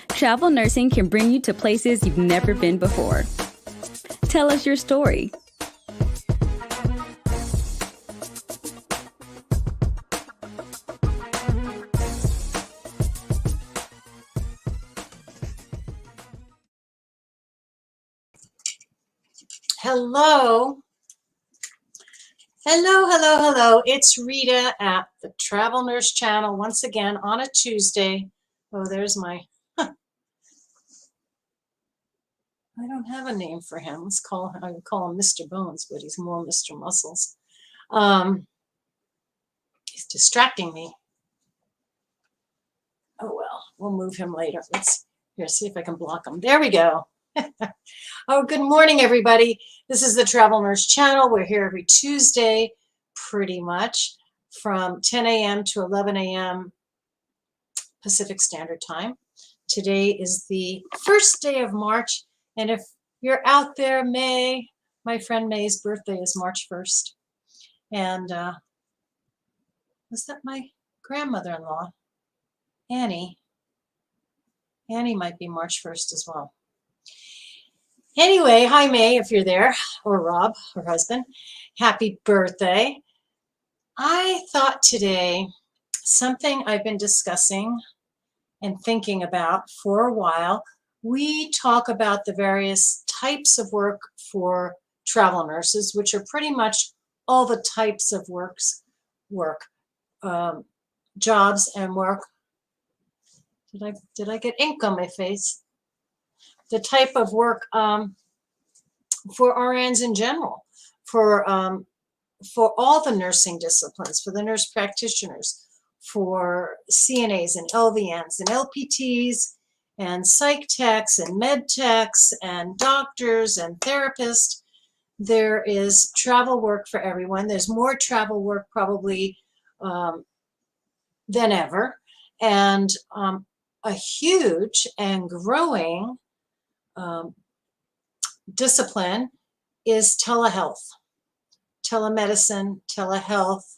Travel nursing can bring you to places you've never been before. Tell us your story. Hello. Hello. It's Rita at the Travel Nurse channel once again on a Tuesday. Oh, there's my, I don't have a name for him. I would call him Mr. Bones, but he's more Mr. Muscles. He's distracting me. Oh, well, we'll move him later. See if I can block him. There we go. Oh, good morning, everybody. This is the Travel Nurse channel. We're here every Tuesday, pretty much, from 10 a.m. to 11 a.m. Pacific Standard Time. Today is the first day of March, and if you're out there, May, my friend May's birthday is March 1st. And was that my grandmother-in-law, Annie? Annie might be March 1st as well. Anyway, hi May, if you're there, or Rob, her husband. Happy birthday. I thought today something I've been discussing and thinking about for a while. We talk about the various types of work for travel nurses, which are pretty much all the types of jobs and work. Did I get ink on my face? The type of work for RNs in general, for all the nursing disciplines, for the nurse practitioners, for CNAs and LVNs and LPTs and psych techs and med techs and doctors and therapists. There is travel work for everyone. There's more travel work probably than ever, and a huge and growing discipline is telehealth, telemedicine, telehealth,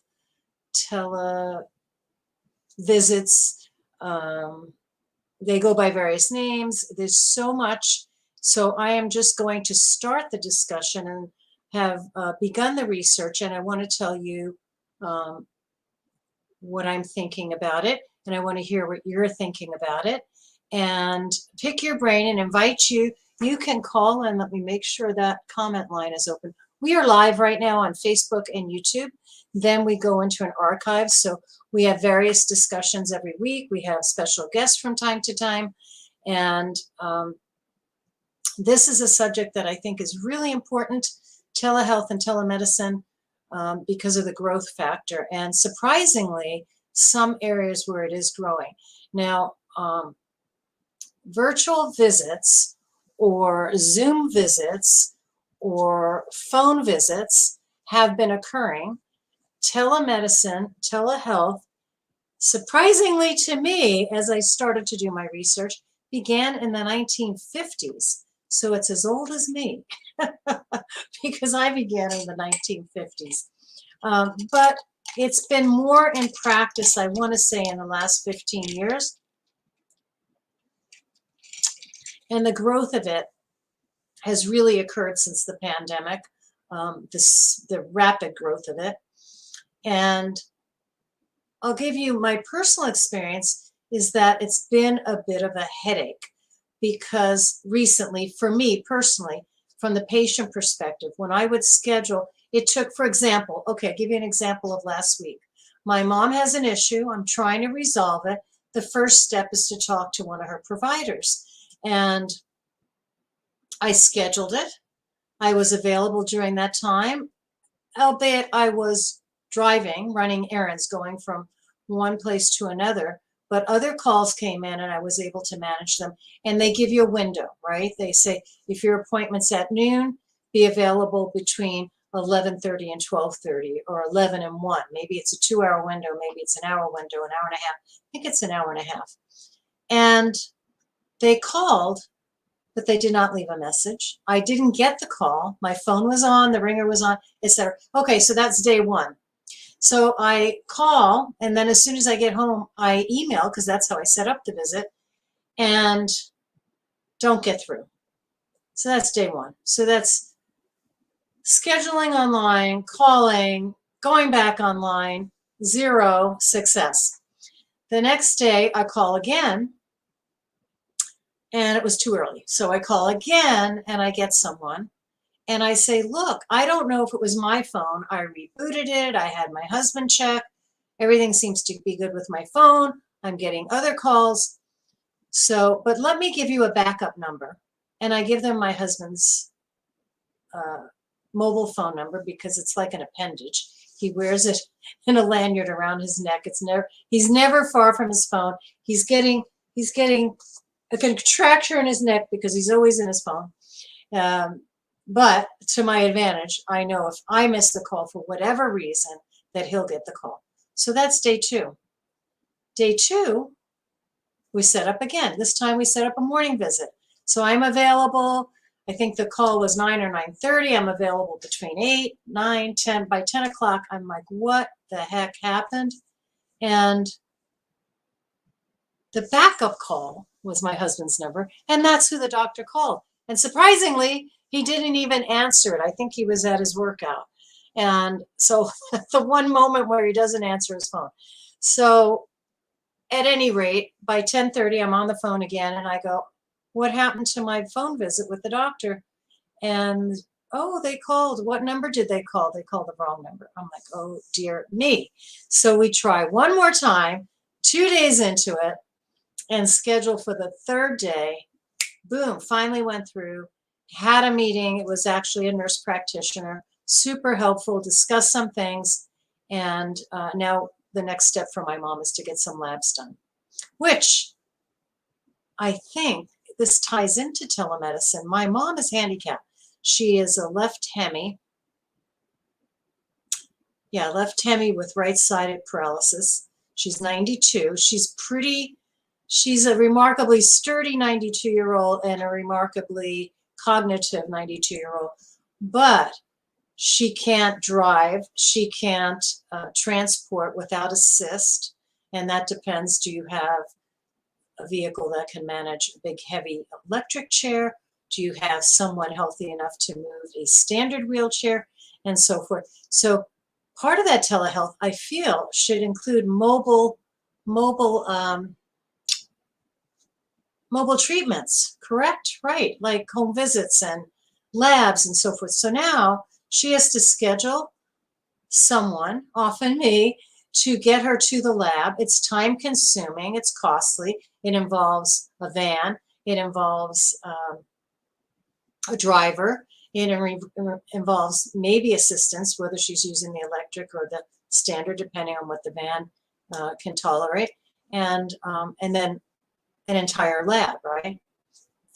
televisits. They go by various names. There's so much. So I am just going to start the discussion and have begun the research, and I want to tell you what I'm thinking about it, and I want to hear what you're thinking about it, and pick your brain and invite you. You can call, and let me make sure that comment line is open. We are live right now on Facebook and YouTube. Then we go into an archive. So we have various discussions every week. We have special guests from time to time. And this is a subject that I think is really important, telehealth and telemedicine, because of the growth factor. And surprisingly, some areas where it is growing. Now, virtual visits or Zoom visits or phone visits have been occurring. Telemedicine, telehealth, surprisingly to me, as I started to do my research, began in the 1950s. So it's as old as me because I began in the 1950s. But it's been more in practice, I want to say, in the last 15 years. And the growth of it has really occurred since the pandemic, the rapid growth of it. And I'll give you my personal experience is that it's been a bit of a headache because recently, for me personally, from the patient perspective, when I would schedule, it took, for example, okay, I'll give you an example of last week. My mom has an issue. I'm trying to resolve it. The first step is to talk to one of her providers. And I scheduled it. I was available during that time, albeit I was driving, running errands, going from one place to another. But other calls came in and I was able to manage them. And they give you a window, right? They say, if your appointment's at noon, be available between 11:30 and 12:30 or 11 and 1. Maybe it's a 2-hour window. Maybe it's an hour window, an hour and a half. I think it's an hour and a half. And they called, but they did not leave a message. I didn't get the call. My phone was on, the ringer was on, etc. Okay, so that's day one. So I call, and then as soon as I get home, I email, because that's how I set up the visit. and don't get through. So that's day one. So that's scheduling online, calling, going back online, 0 success. The next day I call again, and it was too early. So I call again and I get someone and I say, look, I don't know if it was my phone. I rebooted it. I had my husband check. Everything seems to be good with my phone. I'm getting other calls. So, but let me give you a backup number. And I give them my husband's mobile phone number because it's like an appendage. He wears it in a lanyard around his neck. He's never far from his phone. He's getting a contracture in his neck because he's always in his phone. But to my advantage, I know if I miss the call for whatever reason, that he'll get the call. So that's day two. Day two, we set up again. This time we set up a morning visit. So I'm available. I think the call was 9 or 9:30. I'm available between 8, 9, 10. By 10 o'clock, I'm like, what the heck happened? And the backup call was my husband's number, and that's who the doctor called. And surprisingly, he didn't even answer it. I think he was at his workout. And so the one moment where he doesn't answer his phone. So at any rate, by 10:30, I'm on the phone again, and I go, what happened to my phone visit with the doctor? And, oh, they called. What number did they call? They called the wrong number. I'm like, oh, dear me. So we try one more time, 2 days into it, and schedule for the third day. Boom, finally went through, had a meeting. It was actually a nurse practitioner, super helpful, discussed some things. And now the next step for my mom is to get some labs done, which I think this ties into telemedicine. My mom is handicapped. She is a left hemi. Yeah, left hemi with right-sided paralysis. She's 92. She's a remarkably sturdy 92-year-old and a remarkably cognitive 92-year-old. But she can't drive. She can't transport without assist. And that depends. Do you have a vehicle that can manage a big, heavy electric chair? Do you have someone healthy enough to move a standard wheelchair? And so forth. So part of that telehealth, I feel, should include mobile treatments, correct? Right, like home visits and labs and so forth. So now she has to schedule someone, often me, to get her to the lab. It's time consuming, it's costly. It involves a van, it involves a driver, it involves maybe assistance, whether she's using the electric or the standard, depending on what the van can tolerate, and then an entire lab, right?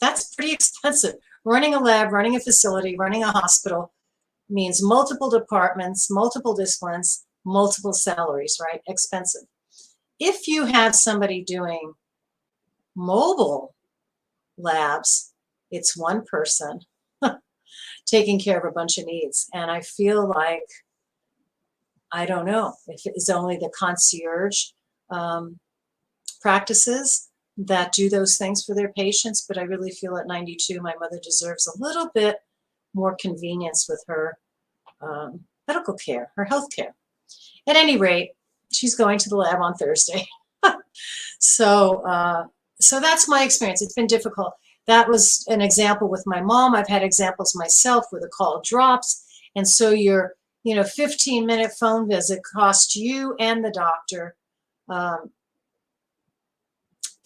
That's pretty expensive. Running a lab, running a facility, running a hospital means multiple departments, multiple disciplines, multiple salaries, right? Expensive. If you have somebody doing mobile labs, it's one person taking care of a bunch of needs. And I feel like, I don't know if it's only the concierge practices that do those things for their patients, but I really feel at 92, my mother deserves a little bit more convenience with her medical care, her health care. At any rate, she's going to the lab on Thursday. So that's my experience. It's been difficult. That was an example with my mom. I've had examples myself where the call drops. And so your 15-minute phone visit costs you and the doctor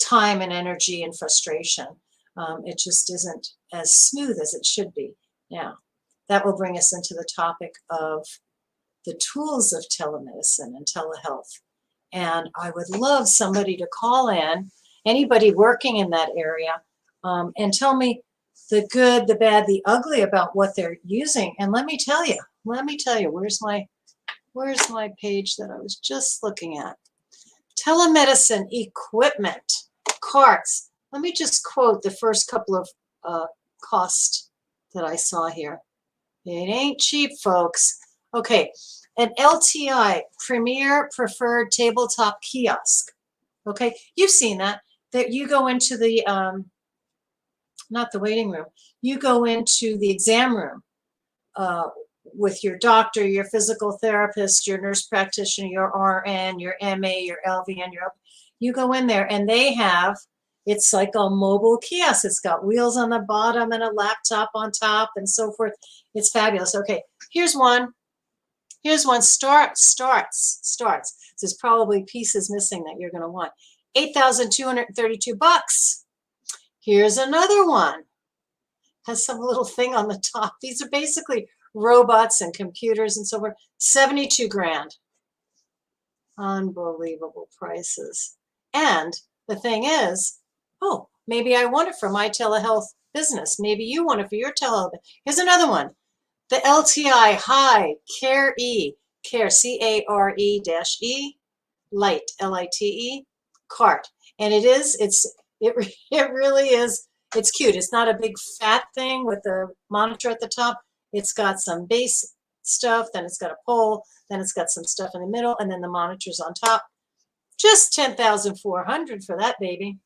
time and energy and frustration. It just isn't as smooth as it should be. Now, that will bring us into the topic of the tools of telemedicine and telehealth. And I would love somebody to call in, anybody working in that area, and tell me the good, the bad, the ugly about what they're using. And let me tell you, where's my page that I was just looking at? Telemedicine equipment, carts. Let me just quote the first couple of costs that I saw here. It ain't cheap, folks. Okay, an LTI, Premier Preferred Tabletop Kiosk. Okay, you've seen that. that you go into the, not the waiting room, you go into the exam room with your doctor, your physical therapist, your nurse practitioner, your RN, your MA, your LVN, you go in there and they have, it's like a mobile kiosk. It's got wheels on the bottom and a laptop on top and so forth. It's fabulous. Okay, here's one. Here's one. Starts. There's probably pieces missing that you're going to want. $8,232. Here's another one. Has some little thing on the top. These are basically robots and computers and so forth. 72 grand. Unbelievable prices. And the thing is, oh, maybe I want it for my telehealth business. Maybe you want it for your telehealth. Here's another one. The LTI High Care E, Care C-A-R-E-E, Light, L-I-T-E, cart. And it really is, it's cute. It's not a big fat thing with a monitor at the top. It's got some base stuff, then it's got a pole, then it's got some stuff in the middle, and then the monitor's on top. Just $10,400 for that baby.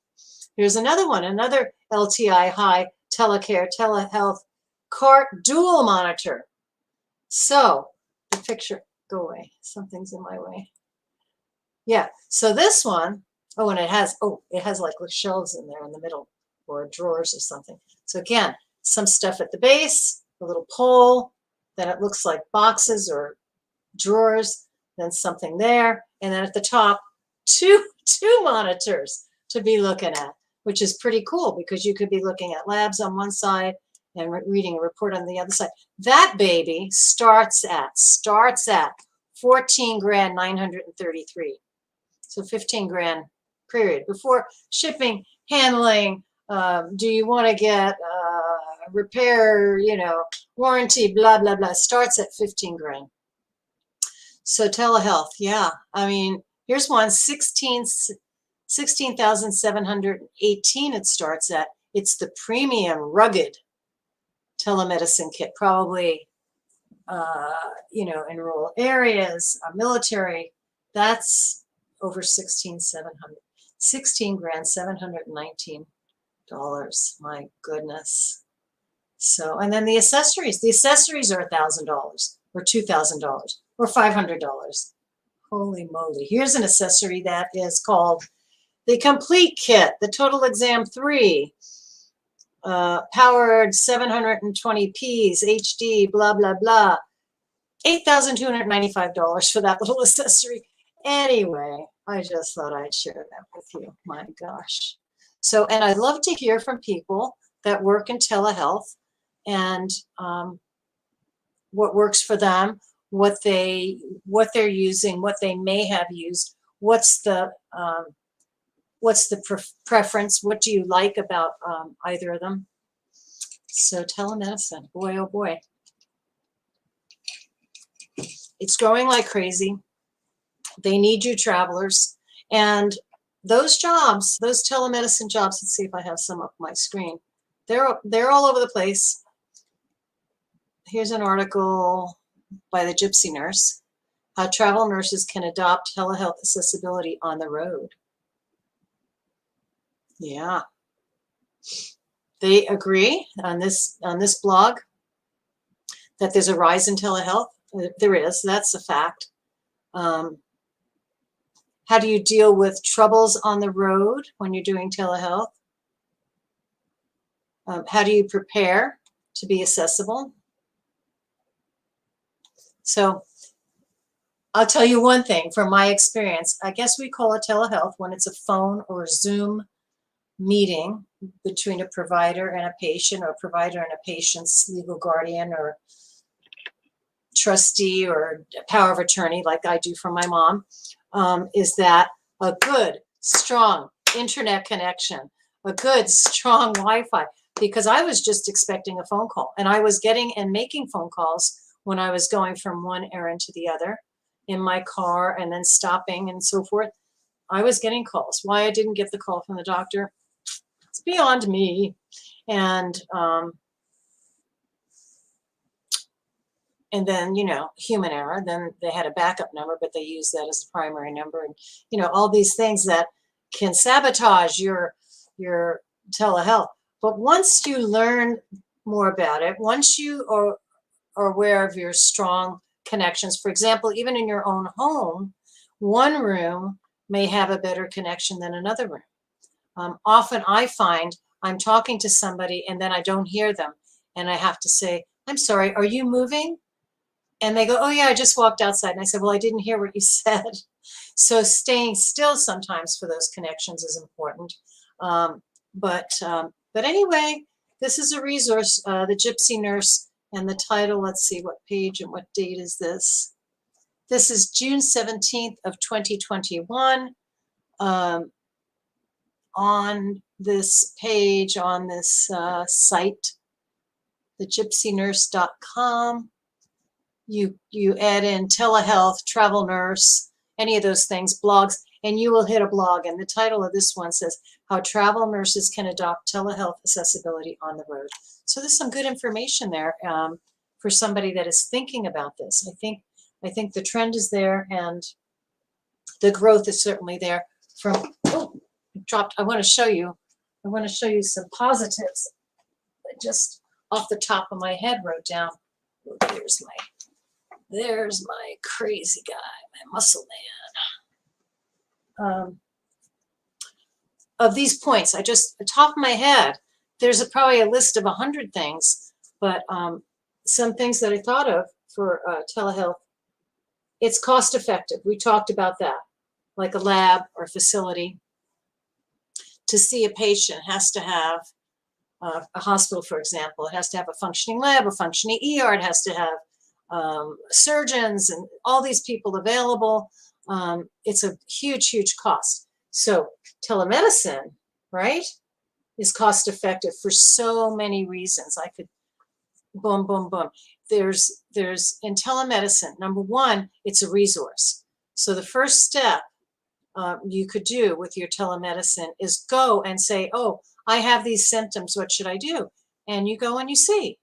Here's another one, another LTI High Telecare Telehealth Cart Dual Monitor. So the picture, go away. Something's in my way. Yeah, so this one, oh, and it has like shelves in there in the middle or drawers or something. So again, some stuff at the base, a little pole, then it looks like boxes or drawers, then something there, and then at the top, two monitors to be looking at, which is pretty cool because you could be looking at labs on one side and reading a report on the other side. That baby starts at 14,933. So 15 grand period before shipping, handling. Do you want to get repair, warranty, blah, blah, blah, starts at 15 grand. So telehealth, yeah. I mean, here's one, 16,718 it starts at. It's the premium rugged telemedicine kit, probably, in rural areas, military. That's over 16,700. 16 grand, $719. My goodness. So, and then the accessories are $1,000 or $2,000 or $500. Holy moly. Here's an accessory that is called the Complete Kit, the Total Exam 3, powered 720p's, HD, blah, blah, blah. $8,295 for that little accessory. Anyway, I just thought I'd share that with you. My gosh. So, and I'd love to hear from people that work in telehealth and what works for them, what they're using, what they may have used, what's the preference, what do you like about either of them. So telemedicine, boy, oh boy. It's growing like crazy. They need you travelers. And those jobs, those telemedicine jobs, let's see if I have some up my screen. They're all over the place. Here's an article by the Gypsy Nurse, how travel nurses can adopt telehealth accessibility on the road. Yeah. They agree on this blog that there's a rise in telehealth. There is, that's a fact. How do you deal with troubles on the road when you're doing telehealth? How do you prepare to be accessible? So I'll tell you one thing from my experience. I guess we call it telehealth when it's a phone or a Zoom meeting between a provider and a patient, or a provider and a patient's legal guardian or trustee or power of attorney, like I do for my mom, is that a good, strong internet connection, a good, strong Wi-Fi, because I was just expecting a phone call, and I was getting and making phone calls when I was going from one errand to the other in my car and then stopping and so forth. I was getting calls. Why I didn't get the call from the doctor, it's beyond me. And then, human error, then they had a backup number, but they used that as the primary number. And, all these things that can sabotage your telehealth. But once you learn more about it, once you are aware of your strong connections, for example, even in your own home, one room may have a better connection than another room. Often I find I'm talking to somebody and then I don't hear them. And I have to say, I'm sorry, are you moving? And they go, oh yeah, I just walked outside. And I said, well, I didn't hear what you said. So staying still sometimes for those connections is important. But anyway, this is a resource, the Gypsy Nurse, and the title, let's see what page and what date is this. This is June 17th of 2021. On this page, on this site, thegypsynurse.com, you add in telehealth, travel nurse, any of those things, blogs, and you will hit a blog. And the title of this one says, How Travel Nurses Can Adopt Telehealth Accessibility on the Road. So there's some good information there for somebody that is thinking about this. I think the trend is there and the growth is certainly there. From I want to show you some positives. I just off the top of my head wrote down. Oh, there's my crazy guy, my muscle man. Of these points, I just, the top of my head, there's probably a list of 100 things, but some things that I thought of for telehealth. It's cost effective. We talked about that, like a lab or facility. To see a patient has to have a hospital, for example. It has to have a functioning lab, a functioning ER. It has to have surgeons and all these people available. It's a huge, huge cost. So telemedicine, right, is cost effective for so many reasons. I could boom, boom, boom. There's in telemedicine, number one, it's a resource. So the first step you could do with your telemedicine is go and say, oh, I have these symptoms. What should I do? And you go and you see,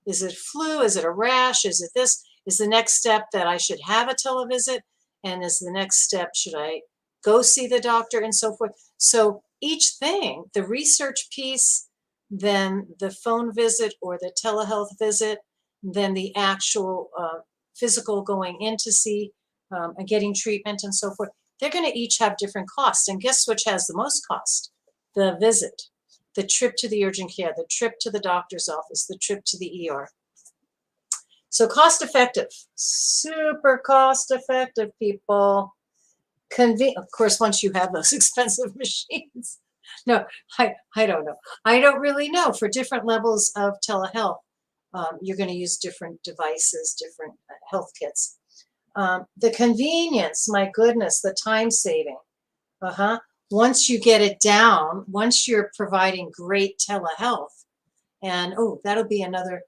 is it flu? Is it a rash? Is it this? Is the next step that I should have a televisit? And is the next step, should I go see the doctor and so forth? So each thing, the research piece, then the phone visit or the telehealth visit, then the actual physical going in to see and getting treatment and so forth, they're going to each have different costs. And guess which has the most cost? The visit, the trip to the urgent care, the trip to the doctor's office, the trip to the ER. So cost effective, super cost effective, people. Of course, once you have those expensive machines. No, I don't know. I don't really know. For different levels of telehealth, you're going to use different devices, different health kits. The convenience, my goodness, the time saving. Once you get it down, once you're providing great telehealth, and that'll be another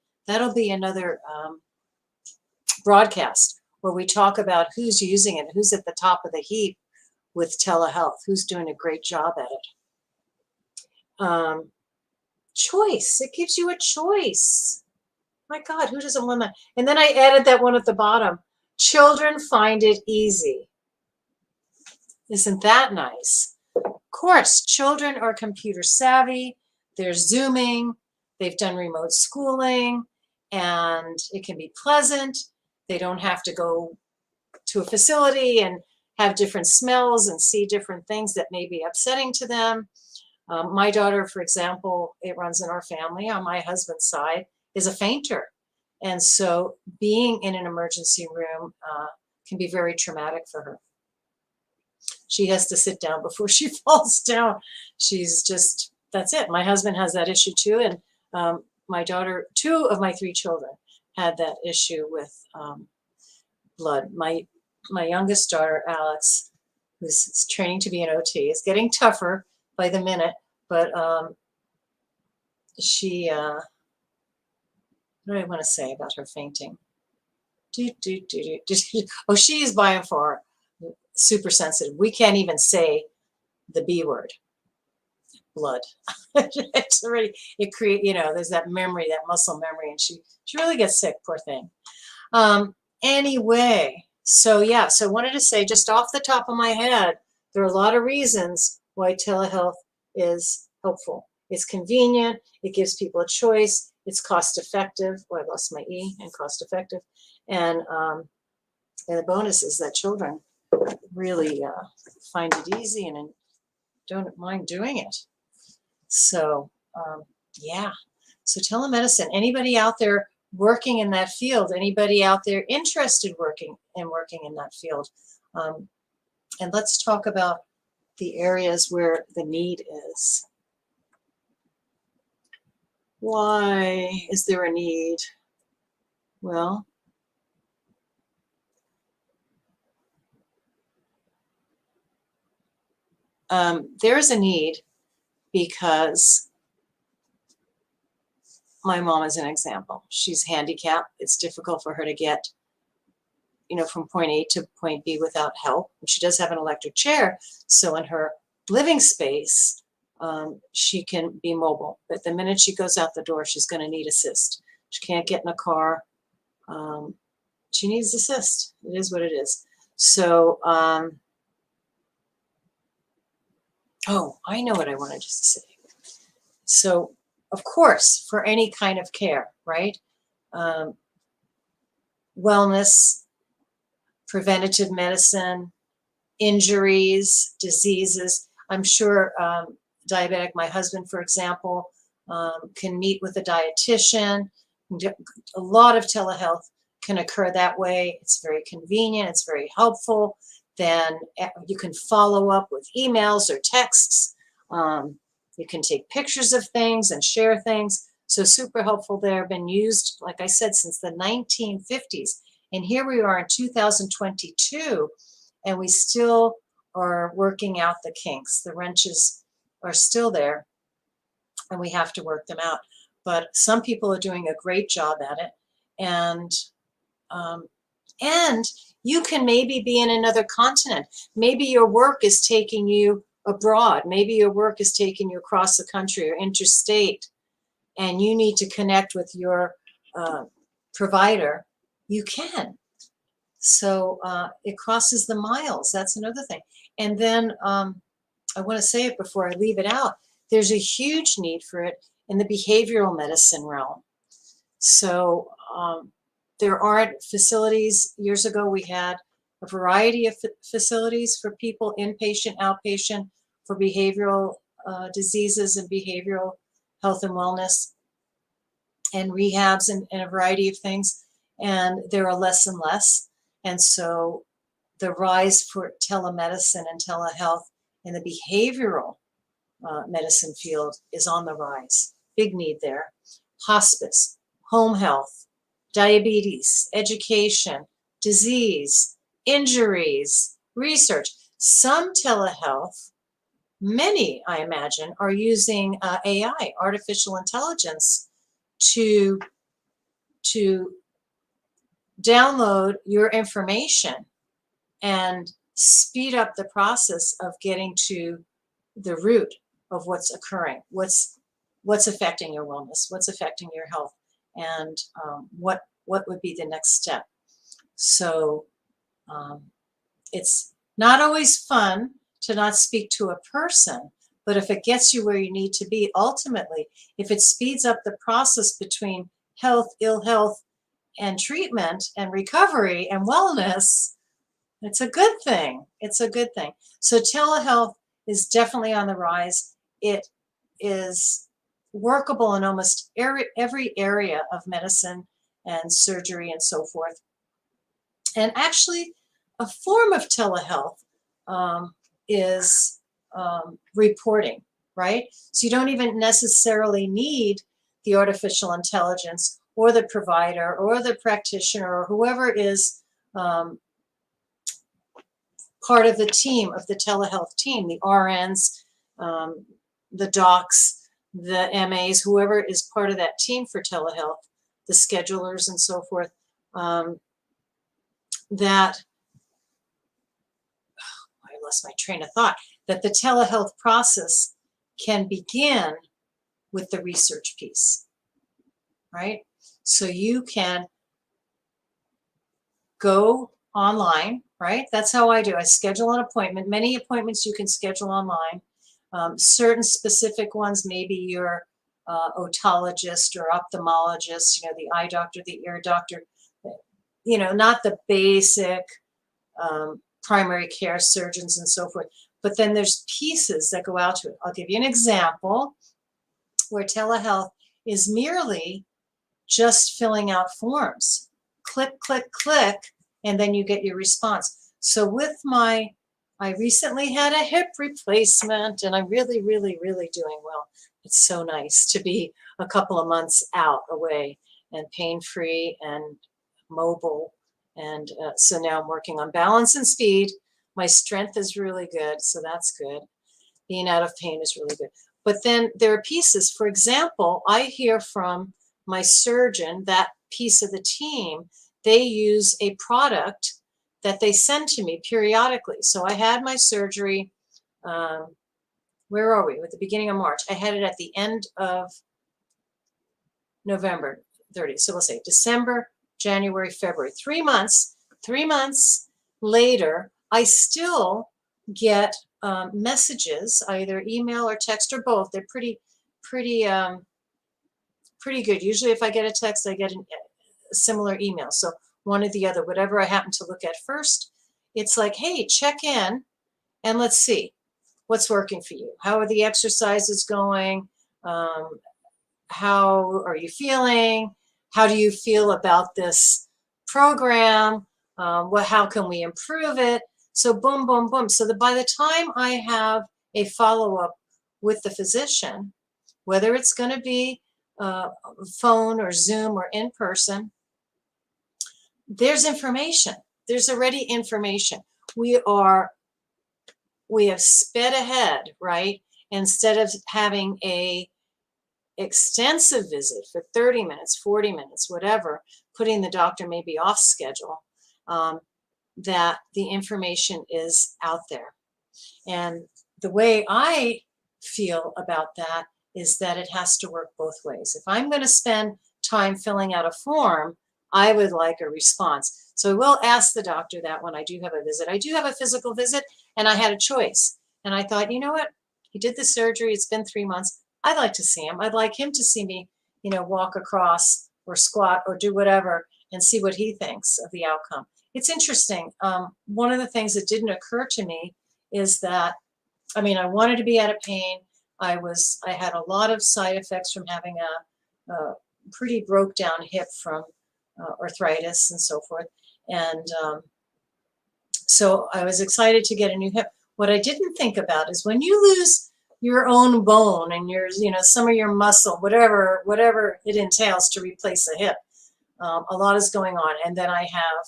broadcast where we talk about who's using it, who's at the top of the heap with telehealth, who's doing a great job at it. Choice, it gives you a choice. My God, who doesn't want that? And then I added that one at the bottom. Children find it easy. Isn't that nice? Of course, children are computer savvy. They're Zooming. They've done remote schooling, and it can be pleasant. They don't have to go to a facility and have different smells and see different things that may be upsetting to them. My daughter, for example, it runs in our family on my husband's side, is a fainter. And so being in an emergency room can be very traumatic for her. She has to sit down before she falls down. She's just, that's it. My husband has that issue too. And my daughter, 2 of my 3 children had that issue with blood. My youngest daughter, Alex, who's training to be an OT, is getting tougher by the minute, but she, what do I want to say about her fainting? Oh, she is by far super sensitive. We can't even say the B word, blood. It's already, it create, there's that memory, that muscle memory, and she really gets sick, poor thing. Anyway, so yeah, so I wanted to say, just off the top of my head, there are a lot of reasons why telehealth is helpful. It's convenient. It gives people a choice. It's cost effective. Oh, I lost my E in cost effective. And the bonus is that children really find it easy and don't mind doing it. So yeah. So telemedicine, anybody out there working in that field, anybody out there interested working in that field. And let's talk about the areas where the need is. Why is there a need? Well, there is a need because my mom is an example. She's handicapped. It's difficult for her to get, from point A to point B without help. And she does have an electric chair, so in her living space, she can be mobile. But the minute she goes out the door, she's going to need assist. She can't get in a car. She needs assist. It is what it is. So, oh, I know what I wanted to say. So, of course, for any kind of care, right? Wellness, preventative medicine, injuries, diseases. I'm sure diabetic, my husband, for example, can meet with a dietitian. A lot of telehealth can occur that way. It's very convenient. It's very helpful. Then you can follow up with emails or texts. You can take pictures of things and share things. So super helpful there. Been used, like I said, since the 1950s. And here we are in 2022, and we still are working out the kinks. The wrenches are still there, and we have to work them out. But some people are doing a great job at it. And you can maybe be in another continent. Maybe your work is taking you abroad. Maybe your work is taking you across the country or interstate, and you need to connect with your provider. You can. So it crosses the miles. That's another thing. And then I want to say it before I leave it out. There's a huge need for it in the behavioral medicine realm. So there aren't facilities. Years ago, we had a variety of facilities for people, inpatient, outpatient, for behavioral diseases and behavioral health and wellness, and rehabs and a variety of things. And there are less and less. And so the rise for telemedicine and telehealth in the behavioral medicine field is on the rise. Big need there. Hospice, home health, diabetes, education, disease, injuries, research. Some telehealth, many, I imagine, are using AI, artificial intelligence, to download your information and speed up the process of getting to the root of what's occurring, what's affecting your wellness, what's affecting your health, and what would be the next step. So it's not always fun to not speak to a person, but if it gets you where you need to be, ultimately, if it speeds up the process between health, ill health, and treatment and recovery and wellness, it's a good thing. It's a good thing. So telehealth is definitely on the rise. It is workable in almost every area of medicine and surgery and so forth. And actually, a form of telehealth is reporting, right? So you don't even necessarily need the artificial intelligence or the provider or the practitioner or whoever is part of the team, of the telehealth team, the RNs, the docs, the MAs, whoever is part of that team for telehealth, the schedulers and so forth, that, I lost my train of thought, that the telehealth process can begin with the research piece, right? So you can go online, right? That's how I do. I schedule an appointment. Many appointments you can schedule online. Certain specific ones, maybe your otologist or ophthalmologist, the eye doctor, the ear doctor, not the basic primary care surgeons and so forth. But then there's pieces that go out to it. I'll give you an example where telehealth is merely just filling out forms. Click, click, click, and then you get your response. So I recently had a hip replacement, and I'm really, really, really doing well. It's so nice to be a couple of months away and pain-free and mobile. And so now I'm working on balance and speed. My strength is really good, so that's good. Being out of pain is really good. But then there are pieces. For example, I hear from my surgeon, that piece of the team, they use a product that they send to me periodically. So I had my surgery, where are we? At the beginning of March. I had it at the end of November 30th. So we'll say December, January, February. 3 months. 3 months later, I still get messages, either email or text or both. They're pretty good. Usually if I get a text, I get a similar email. So one or the other, whatever I happen to look at first, it's like, hey, check in and let's see what's working for you. How are the exercises going? How are you feeling? How do you feel about this program? How can we improve it? So boom, boom, boom. So that by the time I have a follow-up with the physician, whether it's going to be phone or Zoom or in person, there's information. There's already information. We have sped ahead, right? Instead of having a extensive visit for 30 minutes, 40 minutes, whatever, putting the doctor maybe off schedule, that the information is out there. And the way I feel about that is that it has to work both ways. If I'm going to spend time filling out a form, I would like a response. So I will ask the doctor that when I do have a visit. I do have a physical visit, and I had a choice. And I thought, you know what? He did the surgery. It's been 3 months. I'd like to see him. I'd like him to see me, walk across or squat or do whatever and see what he thinks of the outcome. It's interesting. One of the things that didn't occur to me is that, I wanted to be out of pain. I had a lot of side effects from having a pretty broke down hip from arthritis and so forth. And so I was excited to get a new hip. What I didn't think about is when you lose your own bone and some of your muscle, whatever it entails to replace a hip, a lot is going on. And then I have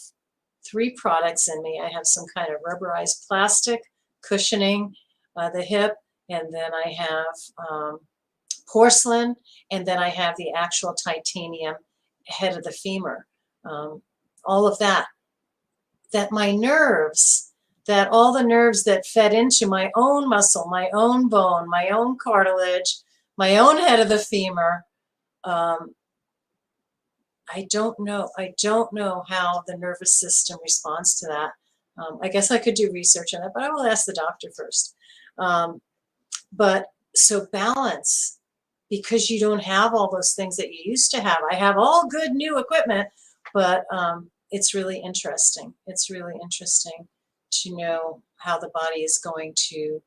3 products in me. I have some kind of rubberized plastic cushioning the hip, and then I have porcelain, and then I have the actual titanium head of the femur. All of that my nerves, that all the nerves that fed into my own muscle, my own bone, my own cartilage, my own head of the femur, I don't know how the nervous system responds to that. I guess I could do research on that, but I will ask the doctor first. But so balance, because you don't have all those things that you used to have. I have all good new equipment, but it's really interesting. It's really interesting to know how the body is going to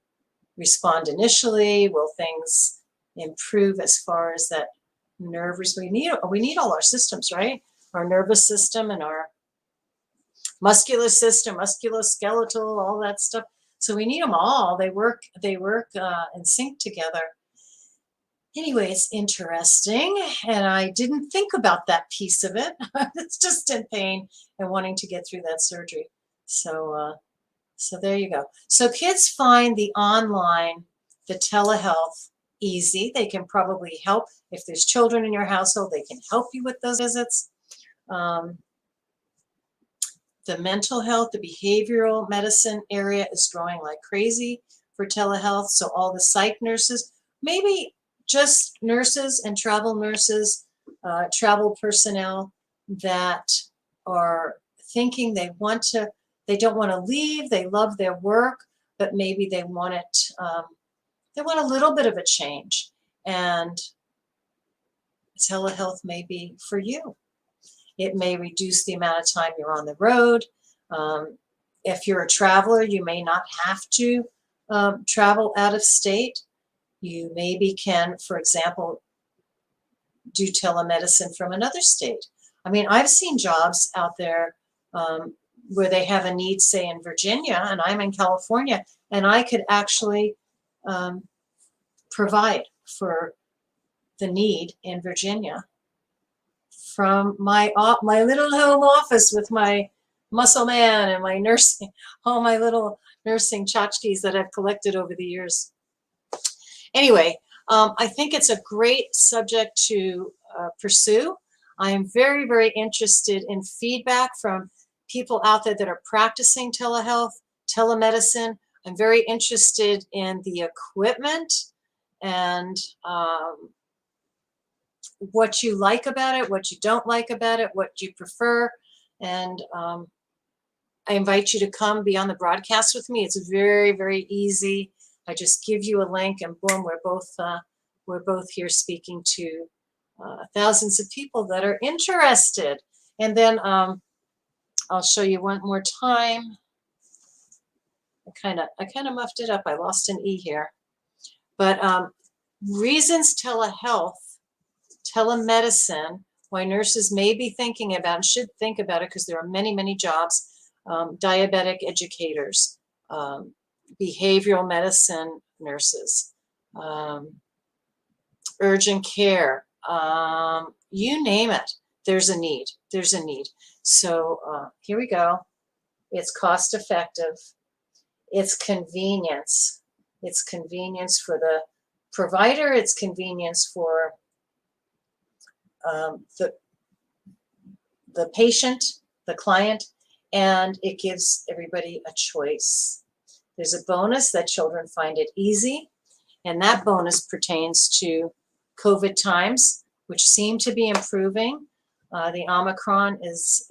respond initially. Will things improve as far as that nerve? We need all our systems, right? Our nervous system and our muscular system, musculoskeletal, all that stuff. So we need them all. They work in sync together. Anyway, it's interesting, and I didn't think about that piece of it. It's just in pain and wanting to get through that surgery. So there you go. So kids find the telehealth easy. They can probably help. If there's children in your household, they can help you with those visits. The mental health, the behavioral medicine area is growing like crazy for telehealth. So all the psych nurses, maybe just nurses and travel nurses, travel personnel that are thinking they don't want to leave, they love their work, but maybe they want it They want a little bit of a change, and telehealth may be for you. It may reduce the amount of time you're on the road. If you're a traveler, you may not have to travel out of state. You maybe can, for example, do telemedicine from another state. I mean, I've seen jobs out there where they have a need, say, in Virginia, and I'm in California, and I could actually provide for the need in Virginia from my little home office with my muscle man and my nursing, all my little nursing tchotchkes that I've collected over the years. Anyway, I think it's a great subject to pursue. I am very, very interested in feedback from people out there that are practicing telehealth, telemedicine. I'm very interested in the equipment and what you like about it, what you don't like about it, what you prefer. And I invite you to come be on the broadcast with me. It's very, very easy. I just give you a link and boom, we're both here speaking to thousands of people that are interested. And then I'll show you one more time. I kind of muffed it up. I lost an E here. But reasons telehealth, telemedicine, why nurses may be thinking about and should think about it, because there are many, many jobs. Diabetic educators, behavioral medicine nurses, urgent care, you name it, there's a need. There's a need. So here we go. It's cost effective. It's convenience. It's convenience for the provider. It's convenience for the patient, the client, and it gives everybody a choice. There's a bonus that children find it easy, and that bonus pertains to COVID times, which seem to be improving. The Omicron is,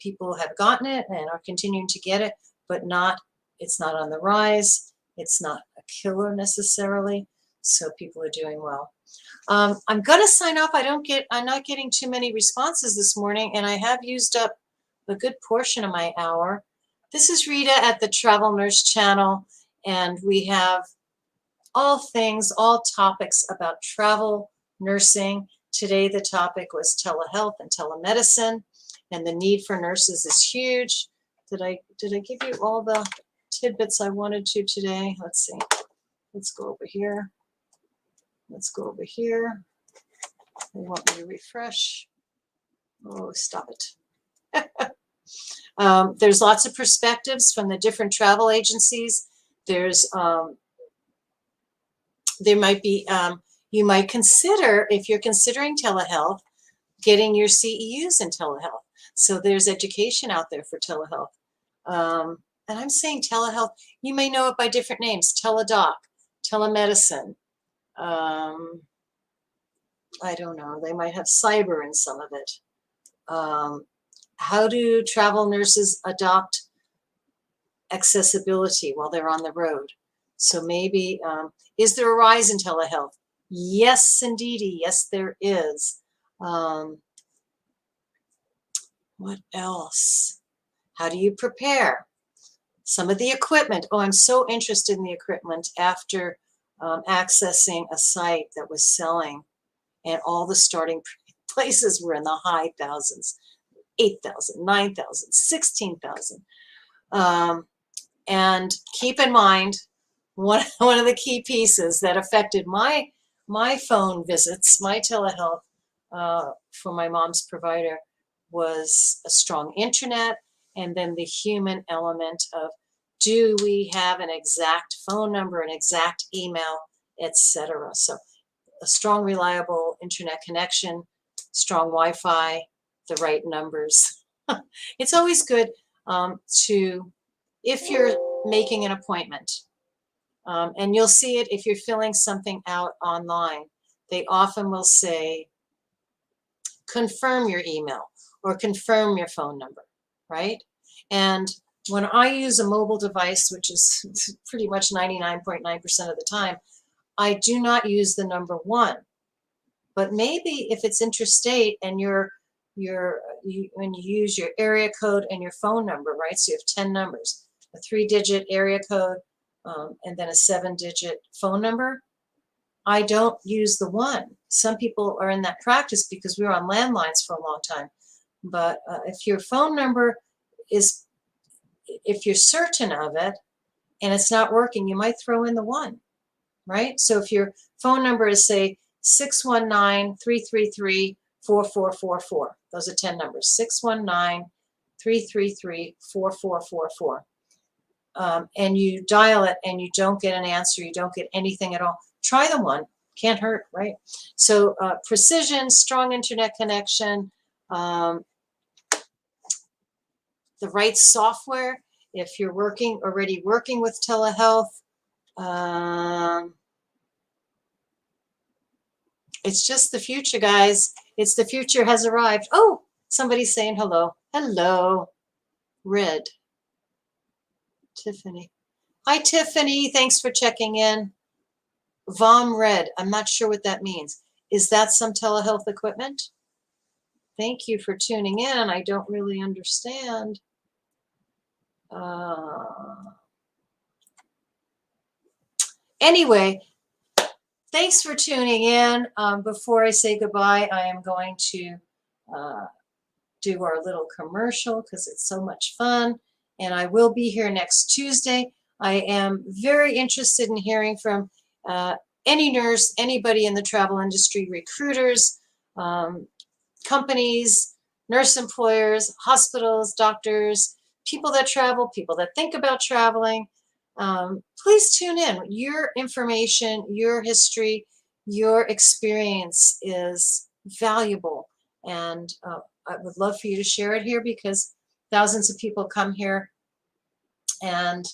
people have gotten it and are continuing to get it, but it's not on the rise. It's not a killer necessarily, so people are doing well. I'm going to sign off. I'm not getting too many responses this morning, and I have used up a good portion of my hour. This is Rita at the Travel Nurse channel, and we have all things, all topics about travel nursing. Today the topic was telehealth and telemedicine, and the need for nurses is huge. Did I give you all the tidbits I wanted to today? Let's see. Let's go over here. Let's go over here. They want me to refresh. Oh, stop it. There's lots of perspectives from the different travel agencies. There's there might be you might consider, if you're considering telehealth, getting your CEUs in telehealth. So there's education out there for telehealth. And I'm saying telehealth, you may know it by different names: teledoc, telemedicine. I don't know, they might have cyber in some of it. How do travel nurses adopt accessibility while they're on the road? So maybe, is there a rise in telehealth? Yes, indeedy. Yes, there is. What else? How do you prepare? Some of the equipment. Oh, I'm so interested in the equipment after accessing a site that was selling, and all the starting places were in the high thousands, 8,000, 9,000, 16,000. And keep in mind, one of the key pieces that affected my phone visits, my telehealth for my mom's provider, was a strong internet, and then the human element of, do we have an exact phone number, an exact email, etc. So a strong, reliable internet connection, strong Wi-Fi, the right numbers. It's always good if you're making an appointment, and you'll see it if you're filling something out online. They often will say, confirm your email or confirm your phone number, right? And when I use a mobile device, which is pretty much 99.9% of the time, I do not use the number 1. But maybe if it's interstate and when you use your area code and your phone number, right? So you have 10 numbers, a 3-digit area code, and then a 7-digit phone number. I don't use the 1. Some people are in that practice because we were on landlines for a long time. But if your phone number is, if you're certain of it and it's not working, you might throw in the 1, right? So if your phone number is, say, 619-333-4444, those are 10 numbers, 619-333-4444. And you dial it and you don't get an answer, you don't get anything at all, try the 1. Can't hurt, right? So precision, strong internet connection, the right software. If you're already working with telehealth, it's just the future, guys. It's the future has arrived. Oh, somebody's saying hello. Hello, Red. Tiffany. Hi, Tiffany. Thanks for checking in. VOM Red. I'm not sure what that means. Is that some telehealth equipment? Thank you for tuning in. I don't really understand. Anyway, thanks for tuning in. Before I say goodbye, I am going to do our little commercial because it's so much fun. And I will be here next Tuesday. I am very interested in hearing from any nurse, anybody in the travel industry, recruiters, companies, nurse employers, hospitals, doctors, people that travel, people that think about traveling. Please tune in. Your information, your history, your experience is valuable. And I would love for you to share it here because thousands of people come here and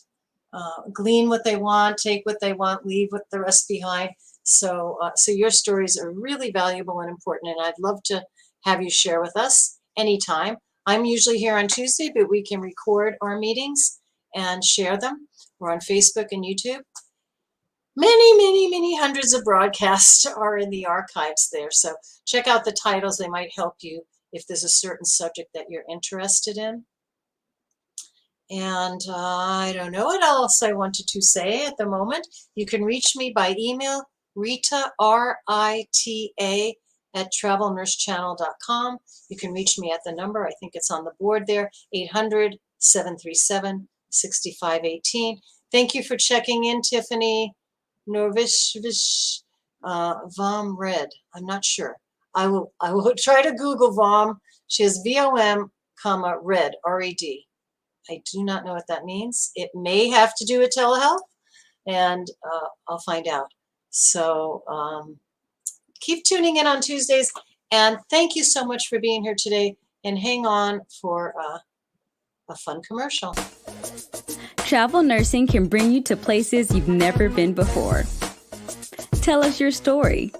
glean what they want, take what they want, leave with the rest behind. So your stories are really valuable and important, and I'd love to have you share with us anytime. I'm usually here on Tuesday, but we can record our meetings and share them. We're on Facebook and YouTube. Many hundreds of broadcasts are in the archives there. So check out the titles. They might help you if there's a certain subject that you're interested in. And I don't know what else I wanted to say at the moment. You can reach me by email, Rita, R-I-T-A, at travelnursechannel.com. You can reach me at the number, I think it's on the board there, 800-737-6518. Thank you for checking in, Tiffany. Norvish, Vom Red. I'm not sure. I will try to Google Vom. She has VOM, Red, R-E-D. I do not know what that means. It may have to do with telehealth, and I'll find out. So keep tuning in on Tuesdays, and thank you so much for being here today, and hang on for a fun commercial. Travel nursing can bring you to places you've never been before. Tell us your story.